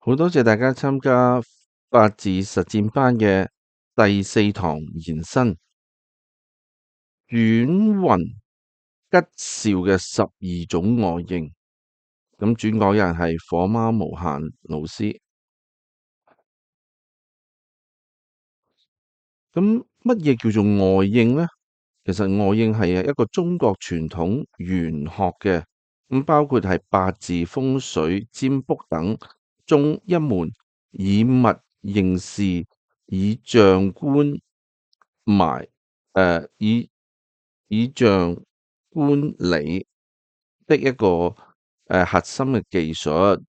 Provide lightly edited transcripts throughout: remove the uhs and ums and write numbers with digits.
好多謝大家參加八字實戰班嘅第4堂延伸，轉運吉兆嘅12種外應。咁轉講人係火貓無限老師。咁乜嘢叫做外應呢？其實外應係一個中國傳統玄學嘅，咁包括係八字、風水、占卜等中一門以物應事、以象觀埋以象觀理的一個核心嘅技術。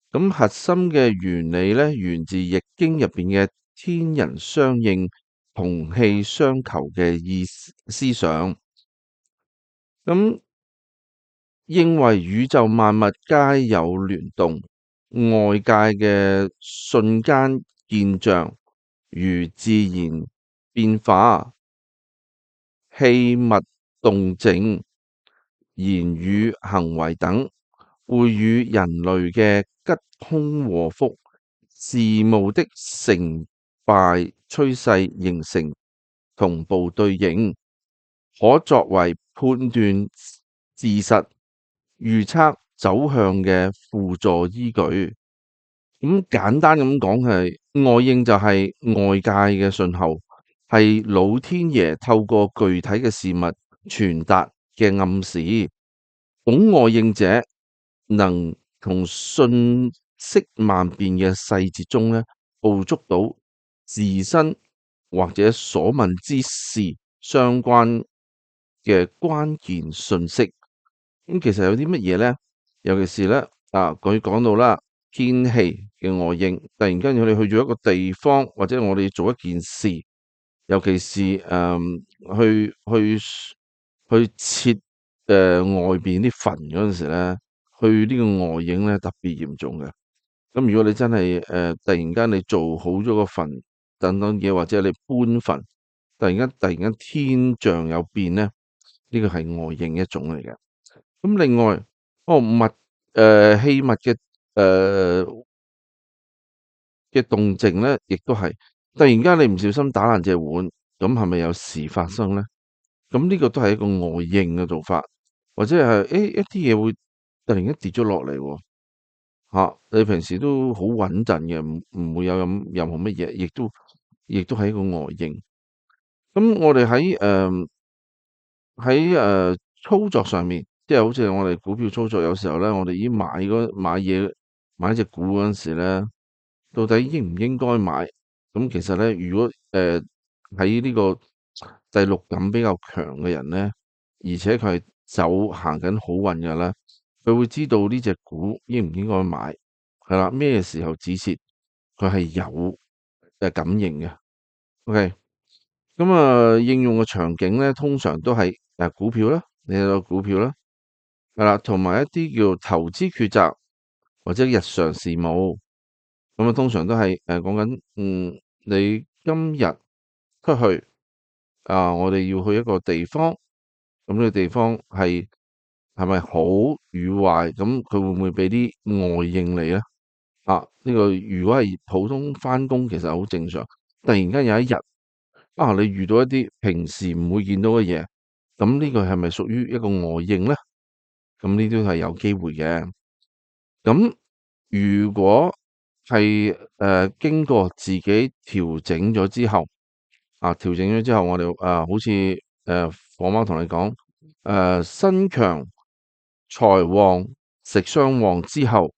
咁核心嘅原理咧，源自易經入邊嘅天人相應、同氣相求嘅思想。咁認為宇宙萬物皆有聯動，外界嘅瞬間現象，如自然變化、器物動靜、言語行為等，會與人類嘅吉凶禍福、事務的成敗趨勢形成同步對應，可作為判斷事實、預測走向嘅輔助依據。咁簡單咁講係外應就係外界嘅信號，係老天爺透過具體嘅事物傳達嘅暗示。懂外應者能從瞬息萬變嘅細節中咧，捕捉到自身或者所問之事相關嘅關鍵信息。咁其實有啲乜嘢咧？尤其是咧佢講到啦，天氣嘅外應，突然間我哋去咗一個地方，或者我哋做一件事，尤其是去切外邊啲墳嗰陣時咧，去呢個外應咧特別嚴重嘅。咁如果你真係突然間你做好咗個墳等等嘢，或者你搬墳，突然間天象有變咧，呢個係外應一種嚟嘅。咁另外，器物嘅動靜咧，亦都係突然間你唔小心打爛隻碗，咁係咪有事發生咧？咁呢個都係一個外應嘅做法，或者係一啲嘢會突然間跌咗落嚟喎。你平時都好穩陣嘅，唔會有任何乜嘢，亦都係一個外應。咁我哋喺操作上面，即係好似我哋股票操作，有時候咧，我哋已經買隻股嗰陣時咧，到底應唔應該買？咁其實咧，如果喺呢個第六感比較強嘅人咧，而且佢係行緊好運嘅咧，佢會知道呢隻股應唔應該買，係啦，咩時候止蝕，佢係有感應嘅。OK，咁應用嘅場景咧，通常都係股票啦，你有股票啦，係啦，同埋一啲叫投資抉擇或者日常事務。咁通常都係講緊，你今日出去我哋要去一個地方，咁呢個地方係咪好與壞？咁佢會唔會俾啲外應你咧？呢個如果係普通返工，其實好正常。突然間有一日你遇到一啲平時唔會見到嘅嘢，咁呢個係咪屬於一個外應咧？咁呢啲都係有機會嘅。咁如果係經過自己調整咗之後，調整咗之後，我哋好似火貓同你講，身強財旺食傷旺之後，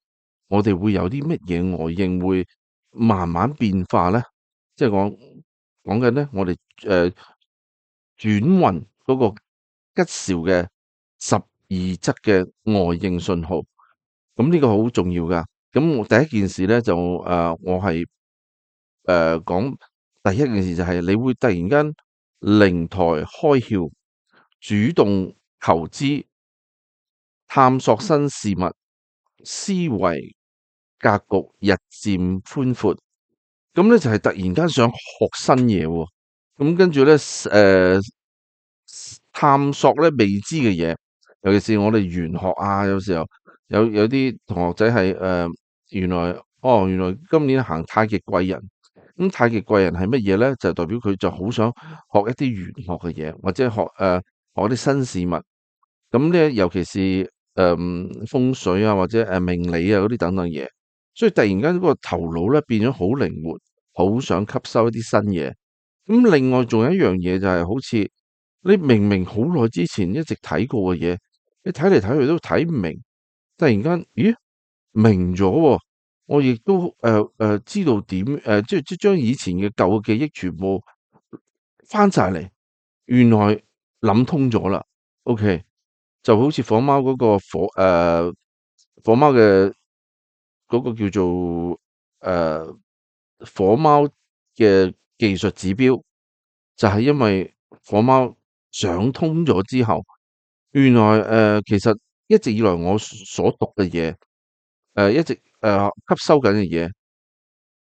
我哋會有啲乜嘢外應會慢慢變化咧？即係講緊咧，我哋轉運嗰個吉兆嘅12則嘅外應信號，咁呢個好重要噶。咁我第一件事咧就我係講第一件事就係你會突然間靈台開竅，主動求知，探索新事物，思維格局日漸寬闊。咁咧就係突然間想學新嘢喎。咁跟住咧探索咧未知嘅嘢，尤其是我哋玄學有時候有啲同學仔係原來哦，原來今年行太極貴人。咁太極貴人係乜嘢咧？就代表佢就好想學一啲玄學嘅嘢，或者學啲新事物。咁咧，尤其是風水啊，或者命理啊嗰啲等等嘢，所以突然間嗰個頭腦咧變咗好靈活，好想吸收一啲新嘢。咁另外仲有一樣嘢就係好似你明明好耐之前一直睇過嘅嘢，你睇嚟睇去都睇唔明，突然間咦明咗喎！我亦都知道點即將以前嘅舊嘅記憶全部翻晒嚟，原來諗通咗啦。OK。就好似火貓嗰個火貓嘅嗰個叫做火貓嘅技術指標，就係因為火貓想通咗之後，原來其實一直以來我所讀嘅嘢，一直吸收緊嘅嘢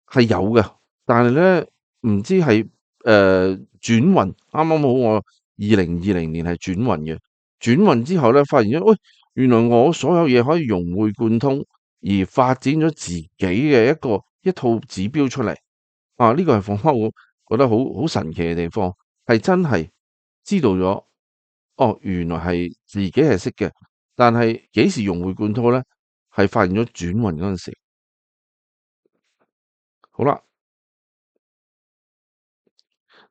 係有嘅，但係咧唔知係轉運，啱啱好我2020年係轉運嘅，轉運之後咧發現咗，喂，原來我所有嘢可以融會貫通，而發展咗自己嘅一套指標出嚟。啊，呢個係放翻我覺得好神奇嘅地方，係真係知道咗，哦，原來係自己係識嘅，但係幾時融會貫通咧？係發現咗轉運嗰陣時。好啦。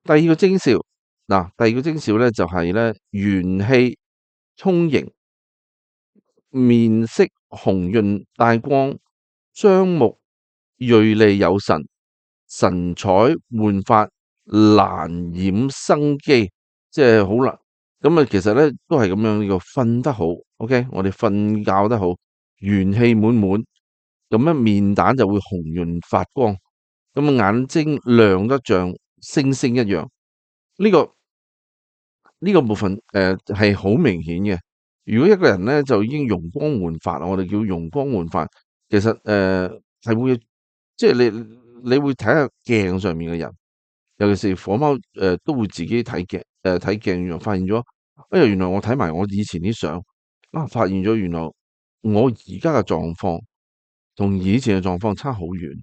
第二個徵兆，嗱，第二個徵兆咧就係咧元氣充盈，面色紅潤帶光，雙目銳利有神，神采煥發，難掩生機，即係好難。咁啊，其實咧都係咁樣，呢個瞓得好，OK，我哋瞓覺得好，元氣滿滿，咁樣面蛋就會紅潤發光，咁啊眼睛亮得像星星一樣。呢個呢個部分係好明顯嘅。如果一個人咧就已經容光煥發，我哋叫容光煥發，其實係會即係你會睇下鏡上面嘅人，尤其是火貓都會自己睇鏡睇鏡，原來發現咗，哎呀原來我睇埋我以前啲相啊，發現咗原來我而家嘅狀況同以前嘅狀況差好遠，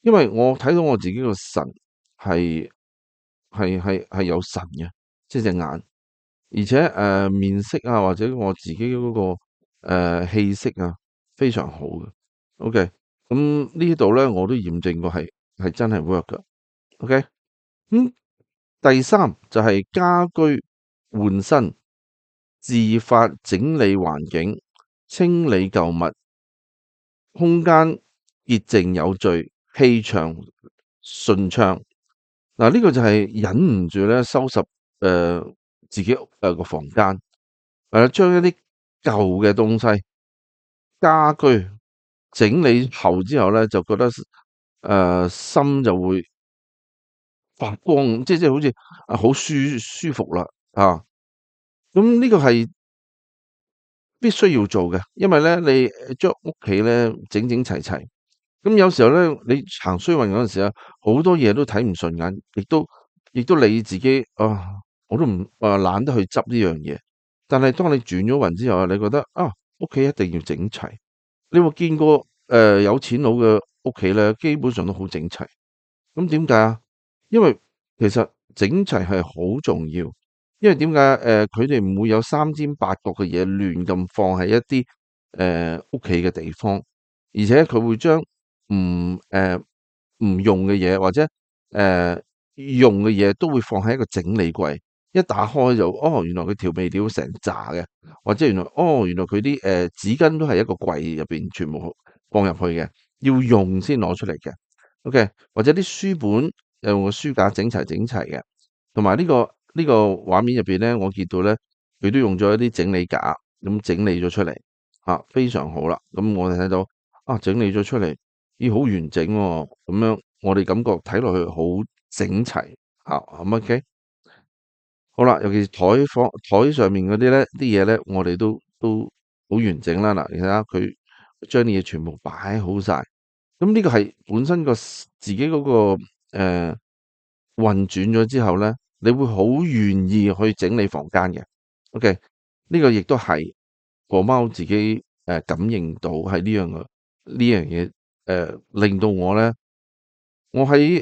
因為我睇到我自己個神係係有神嘅，即係隻眼。而且面色啊，或者我自己嗰個氣息啊，非常好嘅。OK，咁呢度咧我都驗證過係真係 work 㗎。OK，咁第三就係家居換新，自發整理環境，清理舊物，空間潔淨有序，氣場順暢。嗱，呢個就係忍唔住咧收拾自己個房間，將一啲舊嘅東西家居整理後之後咧，就覺得心就會發光，即係好似好舒服啦啊！咁呢個係必須要做嘅，因為咧你將屋企咧整整齊齊。咁有時候咧，你行衰運嗰陣時啊，好多嘢都睇唔順眼，亦都你自己啊，我都唔懶得去執呢樣嘢。但係當你轉咗運之後啊，你覺得啊，屋企一定要整齊。你會見過有錢佬嘅屋企咧，基本上都好整齊。咁點解啊？因為其實整齊係好重要，因為點解佢哋唔會有三尖八角嘅嘢亂咁放喺一啲屋企嘅地方，而且佢會將唔用嘅嘢或者用嘅嘢都會放喺一個整理櫃，一打開就哦，原來佢調味料成紮嘅，或者原來哦，原來佢啲紙巾都係一個櫃入邊全部放入去嘅，要用先攞出嚟嘅。OK，或者啲書本用個書架整齊整齊嘅，同埋呢個畫面入邊咧，我見到咧佢都用咗一啲整理架咁整理咗出嚟，非常好啦。咁我哋睇到整理咗出嚟，咦好完整喎，咁樣我哋感覺睇落去好整齊咁 OK。好啦，尤其是台上面嗰啲咧啲嘢咧，我哋都好完整啦。嗱，你睇下佢將啲嘢全部擺好晒。咁呢個係本身自己嗰個運轉咗之後咧，你會好願意去整理房間嘅。OK，呢個亦都係火貓自己感應到係呢樣嘢令到我咧，我喺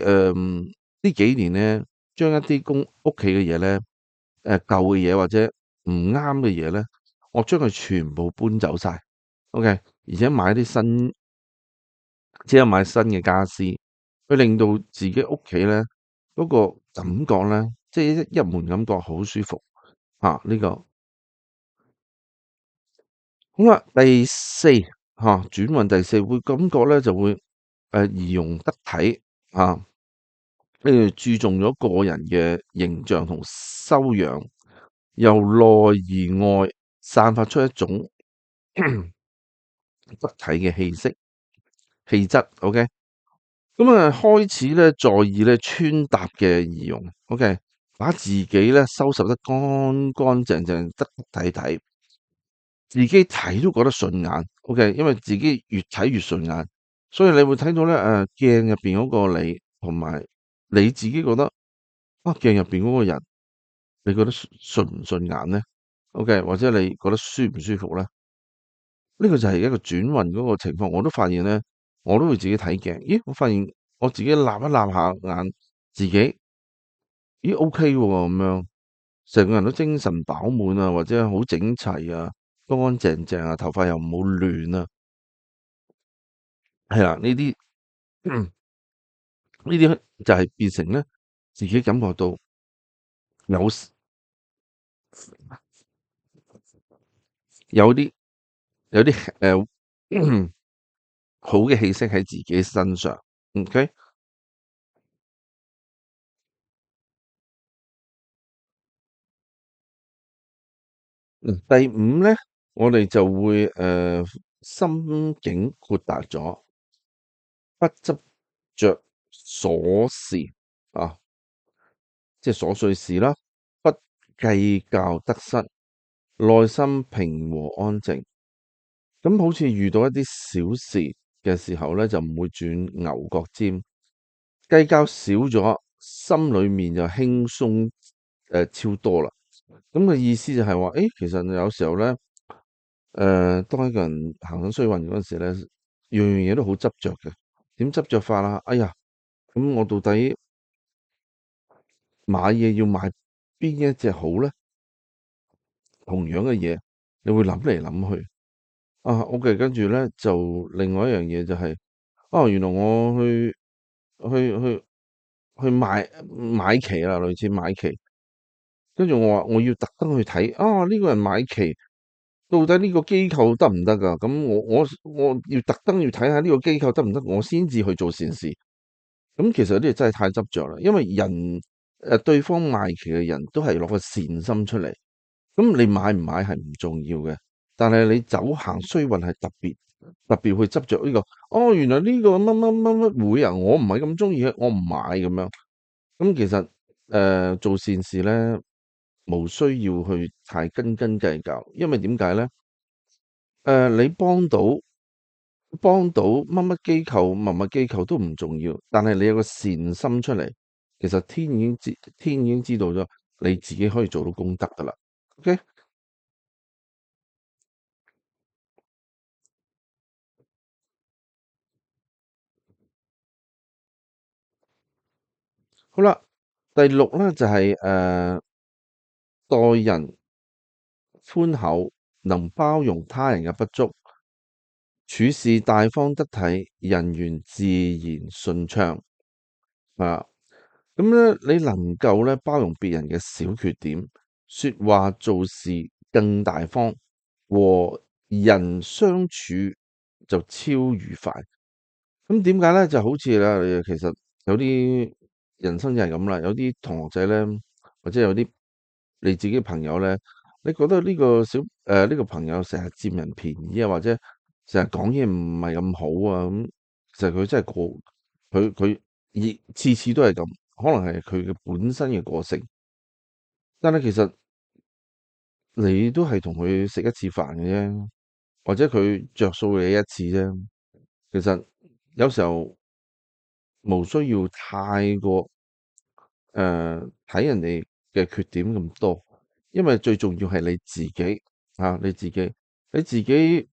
呢幾年咧，將一啲屋企嘅嘢咧，舊嘅嘢或者唔啱嘅嘢咧，我將佢全部搬走晒，OK，而且買啲新即係買新嘅家私，去令到自己屋企咧嗰個感覺咧，即係一門感覺好舒服嚇，呢個。好啦，第四轉運第四會感覺咧就會儀容得體嚇，注重咗個人嘅形象同修養，由內而外散發出一種得體嘅氣質。OK，咁啊開始咧在意咧穿搭嘅儀容。OK，把自己咧收拾得乾乾淨淨、得得體體。自己睇都覺得順眼，OK，因為自己越睇越順眼，所以你會睇到咧，鏡入邊嗰個你，同埋你自己覺得鏡入邊嗰個人，你覺得順唔順眼咧？OK，或者你覺得舒唔舒服咧？呢個就係一個轉運嗰個情況，我都發現咧，我都會自己睇鏡，咦，我發現我自己立一立下眼，自己咦 OK 喎咁樣，成個人都精神飽滿啊，或者好整齊啊，乾乾淨淨啊，頭髮又唔好亂啊。係啦，呢啲就係變成咧，自己感覺到有有啲有啲好嘅氣息喺自己身上。OK，第五咧，我哋就會心境豁達咗，不執着瑣事啊，即係瑣碎事啦，不計較得失，內心平和安靜。咁好似遇到一啲小事嘅時候咧，就唔會轉牛角尖，計較少咗，心裏面就輕鬆超多啦。咁嘅意思就係話，其實有時候咧，當一個人行緊衰運嗰陣時咧，樣樣嘢都好執着嘅。點執着法啊？哎呀，咁我到底買嘢要買邊一隻好咧？同樣嘅嘢，你會諗嚟諗去。OK，跟住咧就另外一樣嘢就係，原來我去去去買旗啦，類似買旗。跟住我話我要特登去睇，呢個人買旗，到底呢個機構得唔得㗎？咁我要特登要睇下呢個機構得唔得，我先至去做善事。咁其實呢啲真係太執着啦，因為對方賣旗嘅人都係攞個善心出嚟。咁你買唔買係唔重要嘅，但係你走行衰運係特別去執着呢個。原來呢個乜乜乜乜會啊，我唔係咁中意嘅，我唔買咁樣。咁其實做善事咧，無需要去太斤斤計較，因為點解咧？你幫到乜乜機構、乜乜機構都唔重要，但係你有個善心出嚟，其實天已經知道咗，你自己可以做到功德噶啦。OK。好啦，第六咧就係待人寬厚，能包容他人嘅不足，處事大方得體，人緣自然順暢啊。咁咧，你能夠咧包容別人嘅小缺點，說話做事更大方，和人相處就超愉快。咁點解咧？就好似咧，其實有啲人生就係咁啦。有啲同學仔咧，或者有啲你自己朋友咧，你覺得呢個朋友成日佔人便宜啊，或者成日講嘢唔係咁好啊，咁其實佢真係佢次次都係咁，可能係佢嘅本身嘅個性。但係其實你都係同佢食一次飯嘅啫，或者佢着數你一次啫。其實有時候無需要太過睇人哋嘅缺點咁多，因為最重要係你自己你自己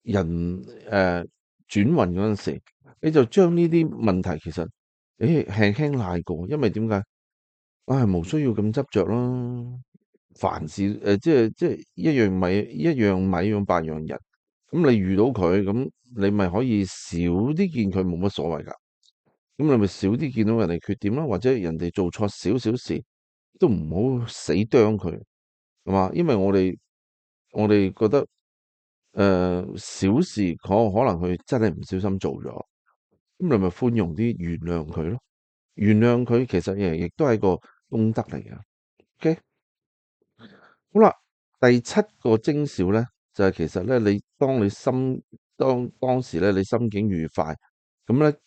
人轉運嗰陣時，你就將呢啲問題其實輕輕賴過，因為點解？無需要咁執着啦。凡事即係一樣米養百樣人，咁你遇到佢，咁你咪可以少啲見佢冇乜所謂㗎。咁你咪少啲見到人哋缺點啦，或者人哋做錯少少事，都唔好死啄佢，係嘛？因為我哋覺得小事可能佢真係唔小心做咗，咁你咪寬容啲，原諒佢咯。原諒佢其實亦都係個功德嚟嘅。OK，好啦，第七個徵兆咧，就係其實咧，當時咧，你心境愉快，咁咧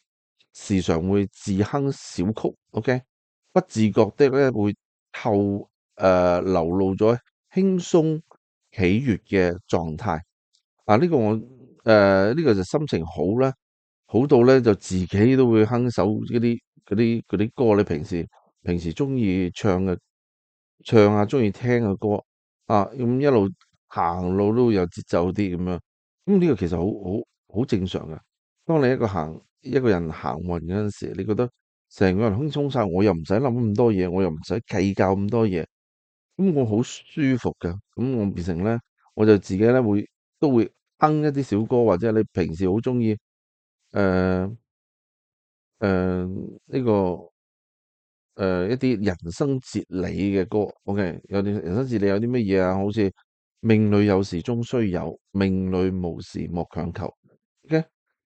時常會自哼小曲，OK，不自覺的咧會流露咗輕鬆喜悅嘅狀態。呢個就心情好啦，好到咧就自己都會哼首嗰啲歌，你平時中意唱啊，中意聽嘅歌啊，咁一路行路都會有節奏啲咁樣，咁呢個其實好正常嘅。當你一個人行運嗰陣時，你覺得成個人輕鬆晒，我又唔使諗咁多嘢，我又唔使計較咁多嘢，咁我好舒服嘅。咁我變成咧，我就自己咧都會哼一啲小歌，或者你平時好中意誒呢個。一啲人生哲理嘅歌，OK，有啲人生哲理有啲乜嘢啊？好似命裏有時終須有，命裏無時莫強求。OK，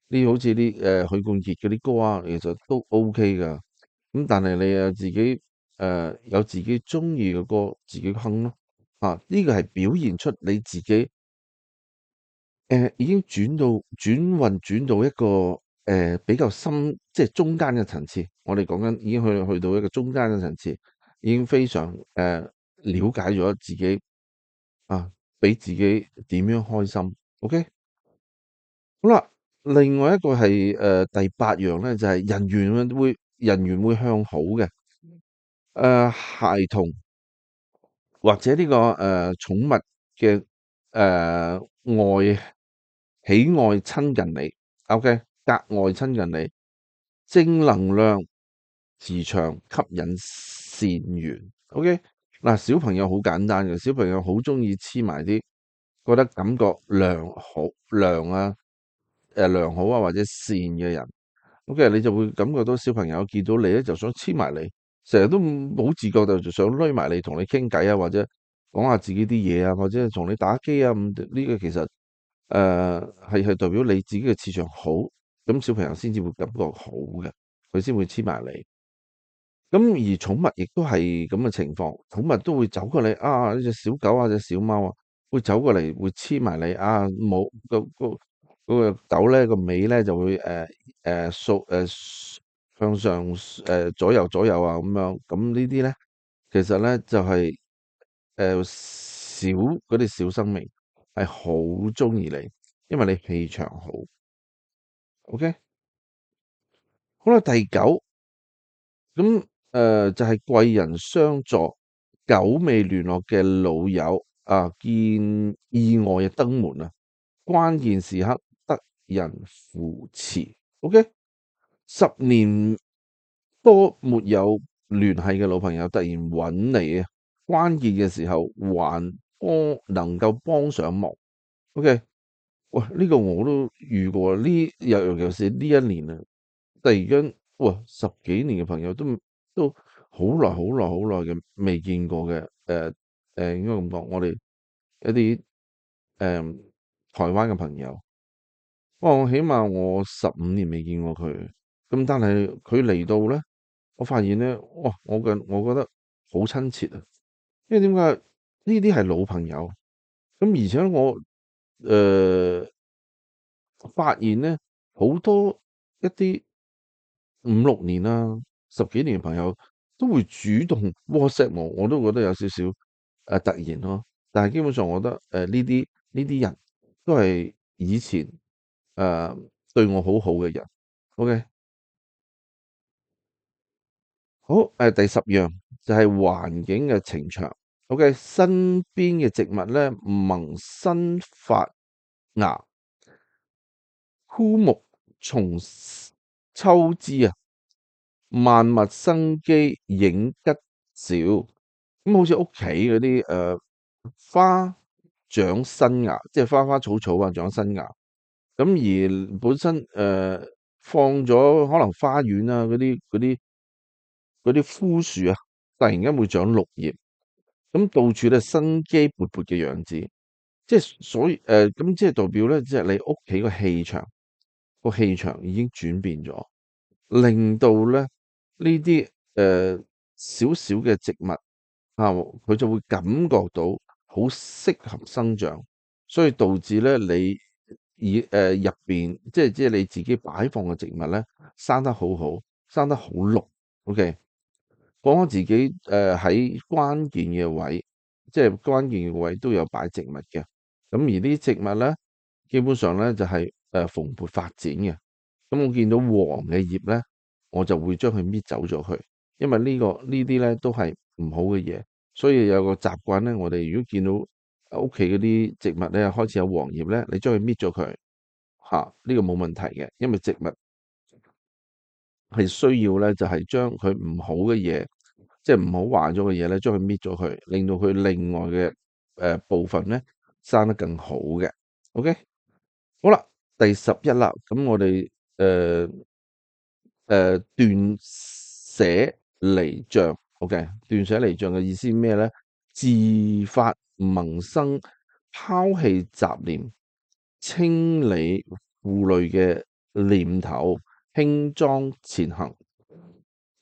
呢好似啲許冠傑嗰啲歌啊，其實都 OK 噶。咁但係你有自己中意嘅歌，自己哼咯。呢個係表現出你自己已經轉運到一個比較深，即係中間嘅層次。我哋講緊已經去到一個中間嘅層次，已經非常了解咗自己啊，俾自己點樣開心。OK，好啦，另外一個係第八樣咧，就係人緣會向好嘅。孩童或者呢個寵物嘅喜愛親近你，OK，格外親近你，正能量磁場吸引善緣，OK。嗱，小朋友好簡單嘅，小朋友好中意黐埋啲覺得感覺良好啊或者善嘅人，OK，你就會感覺到小朋友見到你咧就想黐埋你，成日都冇自覺就想匿埋你同你傾偈啊，或者講下自己啲嘢啊，或者同你打機啊，呢個其實係代表你自己嘅磁場好，咁小朋友先至會感覺好嘅，佢先會黐埋你。咁而寵物亦都係咁嘅情況，寵物都會走過嚟啊！呢隻小狗啊，隻小貓啊，會走過嚟，會黐埋你啊！冇嗰個狗咧個尾咧就會向上左右啊咁樣，咁呢啲咧其實咧就係嗰啲小生命係好中意你，因為你氣場好。OK，好啦，第九。咁就係貴人相助，久未聯絡嘅老友啊，見意外嘅登門啊，關鍵時刻得人扶持。OK，10年多沒有聯繫嘅老朋友突然揾你啊，關鍵嘅時候能夠幫上忙。OK，喂，呢個我都遇過，尤其是呢一年啊，突然間，哇，十幾年嘅朋友都好耐好耐好耐嘅未見過嘅，應該咁講，我哋一啲誒台灣嘅朋友，哇，我起碼我15年未見過佢，咁但係佢嚟到咧，我發現咧，哇，我覺得好親切啊，因為點解呢啲係老朋友，咁而且我誒發現咧好多一啲5、6年啦、10幾年嘅朋友都會主動 WhatsApp 我都覺得有少少突然咯。但係基本上我覺得呢啲人都係以前對我好好嘅人。OK，好，第十樣就係環境嘅晴場。OK，身邊嘅植物咧萌生發芽，枯木秋之啊，萬物生機，影吉兆。咁好似屋企嗰啲花長新芽，即係花花草草啊長新芽。咁而本身放咗可能花園啊嗰啲枯樹啊，突然間會長綠葉，咁到處咧生機勃勃嘅樣子。即係所以咁即係代表咧，即係你屋企個氣場已經轉變咗，令到咧呢啲少少嘅植物啊，佢就會感覺到好適合生長，所以導致咧你入邊即係你自己擺放嘅植物咧生得好好，生得好綠。OK。講我自己喺關鍵嘅位，即係關鍵嘅位都有擺植物嘅。咁而啲植物咧，基本上咧就係蓬勃發展嘅。咁我見到黃嘅葉咧，我就會將佢搣走咗佢，因為呢啲咧都係唔好嘅嘢。所以有個習慣咧，我哋如果見到屋企嗰啲植物咧開始有黃葉咧，你將佢搣咗佢嚇，呢個冇問題嘅，因為植物係需要咧就係將佢唔好嘅嘢。即係唔好壞咗嘅嘢咧，將佢搣咗佢，令到佢另外嘅部分咧生得更好嘅。OK。好啦，第11啦，咁我哋斷捨離象。OK。斷捨離象嘅意思咩咧？自發萌生，拋棄雜念，清理負累嘅念頭，輕裝前行。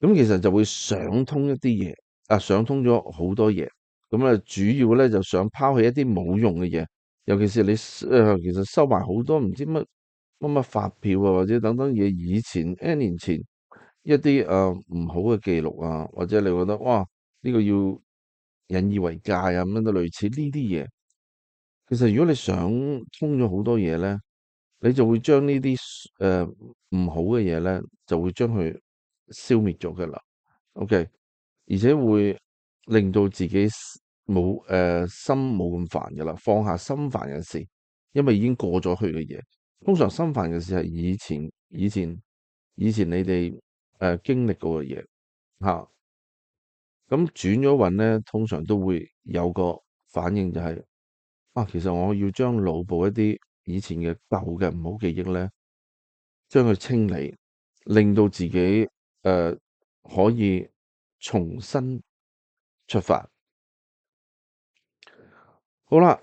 咁其實就會想通一啲嘢，想通咗好多嘢。咁啊，主要咧就想拋棄一啲冇用嘅嘢，尤其是你其實收埋好多唔知乜發票啊，或者等等嘢，以前 N 年前一啲唔好嘅記錄啊，或者你覺得哇呢個要引以為戒啊，咁樣都類似呢啲嘢。其實如果你想通咗好多嘢咧，你就會將呢啲唔好嘅嘢咧，就會將佢消滅咗㗎啦。OK。而且會令到自己心冇咁煩㗎啦，放下心煩嘅事，因為已經過咗去嘅嘢。通常心煩嘅事係以前你哋經歷過嘅嘢嚇。咁轉咗運咧，通常都會有個反應就係其實我要將腦部一啲以前嘅舊嘅唔好記憶咧，將佢清理，令到自己可以重新出發。好啦，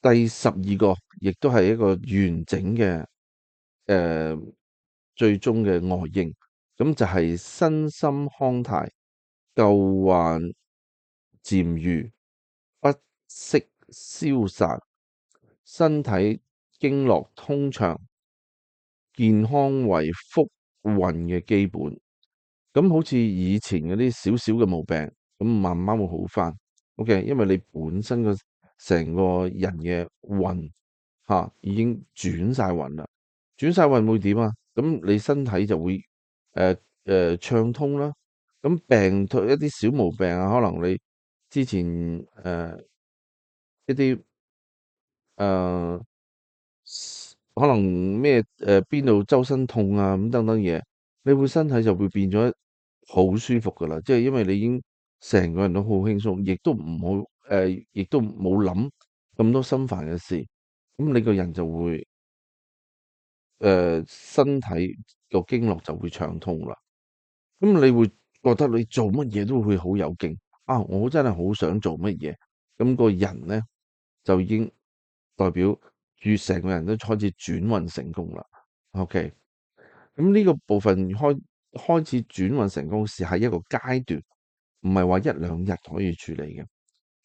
第12個亦都係一個完整嘅最終嘅外應，咁就係身心康泰，舊患漸愈，不適消散，身體經絡通暢，健康為福運嘅基本。咁好似以前嗰啲少少嘅毛病，咁慢慢會好返。OK。因為你本身個成個人嘅運已經轉晒運啦，轉晒運會點啊？咁你身體就會暢通啦。咁病退一啲小毛病啊，可能你之前一啲誒可能咩邊度周身痛啊咁等等嘢，你會身體就會變咗好舒服噶啦。即係因為你已經成個人都好輕鬆，亦都唔好亦都冇諗咁多心煩嘅事，咁你個人就會身體個經絡就會暢通啦。咁你會覺得你做乜嘢都會好有勁我真係好想做乜嘢，咁個人咧就已經代表住成個人都開始轉運成功啦。OK。咁呢個部分開始轉運成功是喺一個階段，唔係話一兩日可以處理嘅。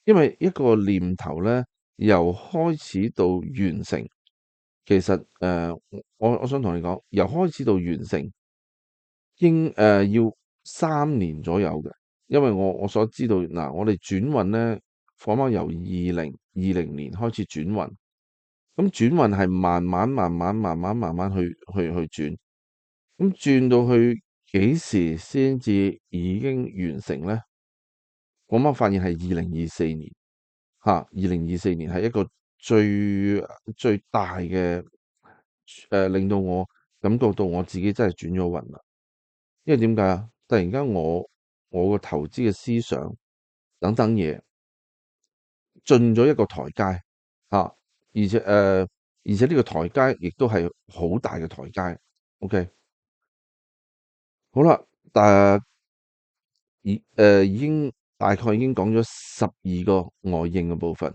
因為一個念頭咧，由開始到完成，其實我想同你講，由開始到完成要3年左右嘅。因為我所知道嗱，我哋轉運咧，講返由2020年開始轉運，咁轉運係慢慢去轉，咁轉到去幾時先至已經完成咧？我啱發現係2024年2024年係一個最大嘅令到我感覺到我自己真係轉咗運啦。因為點解啊？突然間我個投資嘅思想等等嘢進咗一個台階嚇，而且呢個台階亦都係好大嘅台階。OK，好啦，已經大概已經講咗12個外應嘅部分，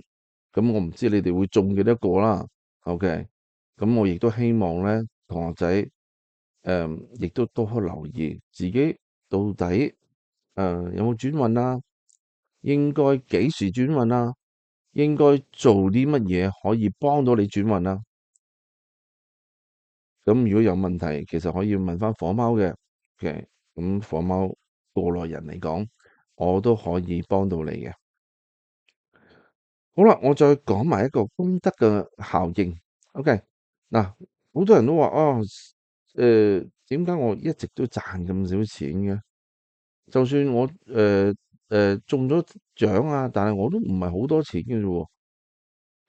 咁我唔知你哋會中幾多個啦。OK，咁我亦都希望咧同學仔亦都多留意自己到底有冇轉運啊？應該幾時轉運啊？應該做啲乜嘢可以幫到你轉運啊？咁如果有問題，其實可以問翻火貓嘅，咁火貓過來人嚟講，我都可以幫到你嘅。好啦，我再講埋一個功德嘅效應。OK，嗱，好多人都話啊，點解我一直都賺咁少錢嘅？就算我中咗獎啊，但係我都唔係好多錢嘅啫喎。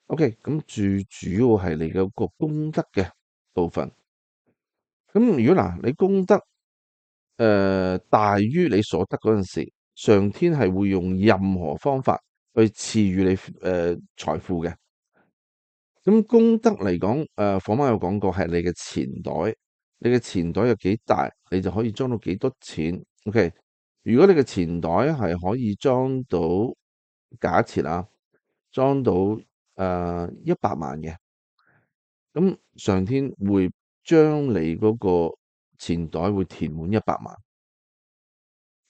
OK，咁最主要係你嘅個功德嘅部分。咁如果嗱，你功德大於你所得嗰陣時，上天係會用任何方法去賜予你財富嘅。咁功德嚟講，火媽有講過係你嘅錢袋，你嘅錢袋有幾大，你就可以裝到幾多錢。OK，如果你嘅錢袋係可以裝到，假設啊，裝到100萬嘅，咁上天會將你嗰個錢袋會填滿100萬。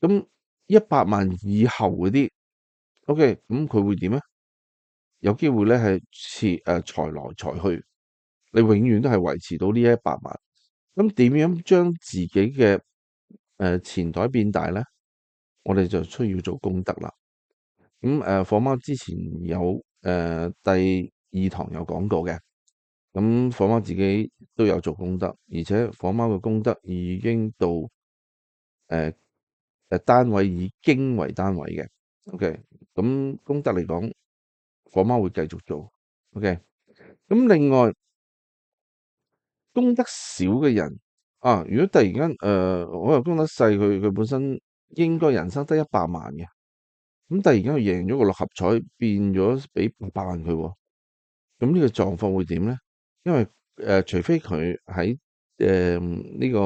咁100萬以後嗰啲，OK，咁佢會點咧？有機會咧係財來財去，你永遠都係維持到呢100萬。咁點樣將自己嘅錢袋變大咧？我哋就需要做功德啦。咁火貓之前有第2堂有講過嘅，咁火貓自己都有做功德，而且火貓嘅功德已經到單位以經為單位嘅。OK，咁功德嚟講，火貓會繼續做。OK，咁另外功德少嘅人啊，如果突然間我又功德細，佢本身應該人生得100萬嘅，咁突然間佢贏咗個六合彩，變咗俾800萬佢喎，咁呢個狀況會點咧？因為除非佢喺呢個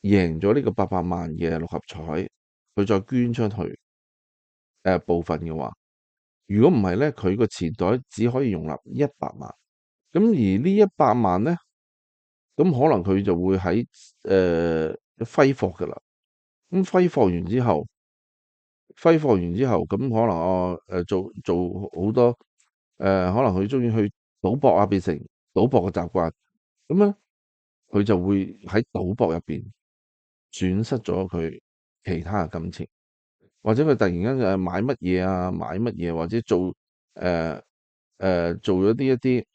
贏咗呢個800萬嘅六合彩，佢再捐出去部分嘅話，如果唔係咧，佢個錢袋只可以容納100萬。咁而呢100萬咧，咁可能佢就會喺揮霍㗎啦。咁揮霍完之後，咁可能做好多可能佢中意去賭博啊，變成賭博嘅習慣。咁咧，佢就會喺賭博入邊損失咗佢其他嘅金錢，或者佢突然間買乜嘢啊，買乜嘢，或者做咗一啲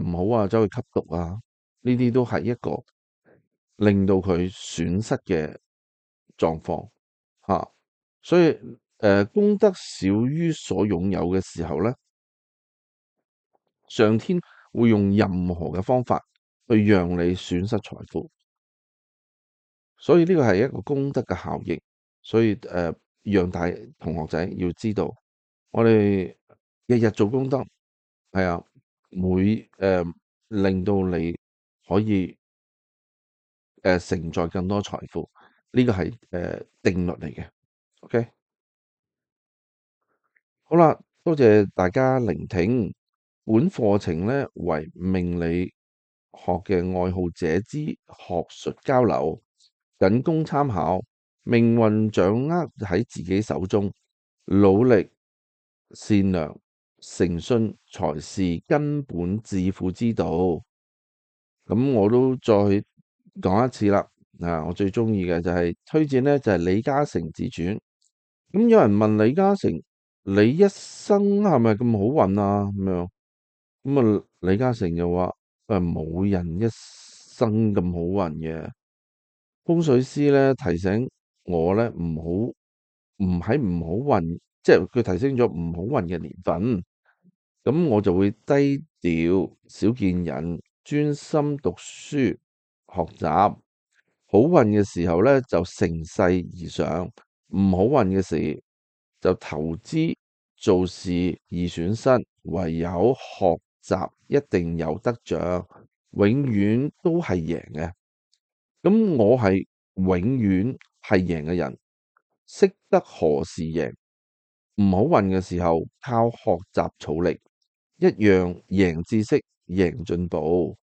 唔好啊，走去吸毒啊，呢啲都係一個令到佢損失嘅狀況嚇。所以功德少於所擁有嘅時候咧，上天會用任何嘅方法去讓你損失財富。所以呢個係一個功德嘅效應。所以讓大同學仔要知道，我哋日日做功德，係啊，會令到你可以承載更多財富。呢個係定律嚟嘅。OK，好啦，多謝大家聆聽。本課程咧為命理學嘅愛好者之學術交流，僅供參考。命運掌握喺自己手中，努力、善良、誠信才是根本致富之道。咁我都再講一次啦。我最中意嘅就係推薦咧，就係李嘉誠自傳。咁有人問李嘉誠：你一生係咪咁好運啊？咁樣咁啊，李嘉誠就話：冇人一生咁好運嘅。風水師咧提醒我咧，唔好運，即係佢提醒咗唔好運嘅年份。咁我就會低調少見人，專心讀書，學習。好運嘅時候咧就乘勢而上，唔好運嘅時就投資做事易損失，唯有學習一定有得着，永遠都係贏嘅。咁我係永遠係贏嘅人，識得何時贏，唔好運嘅時候靠學習儲力，一樣贏知識、贏進步。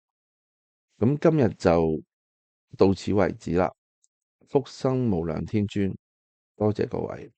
咁今日就到此為止啦。福生無量天尊，多謝各位。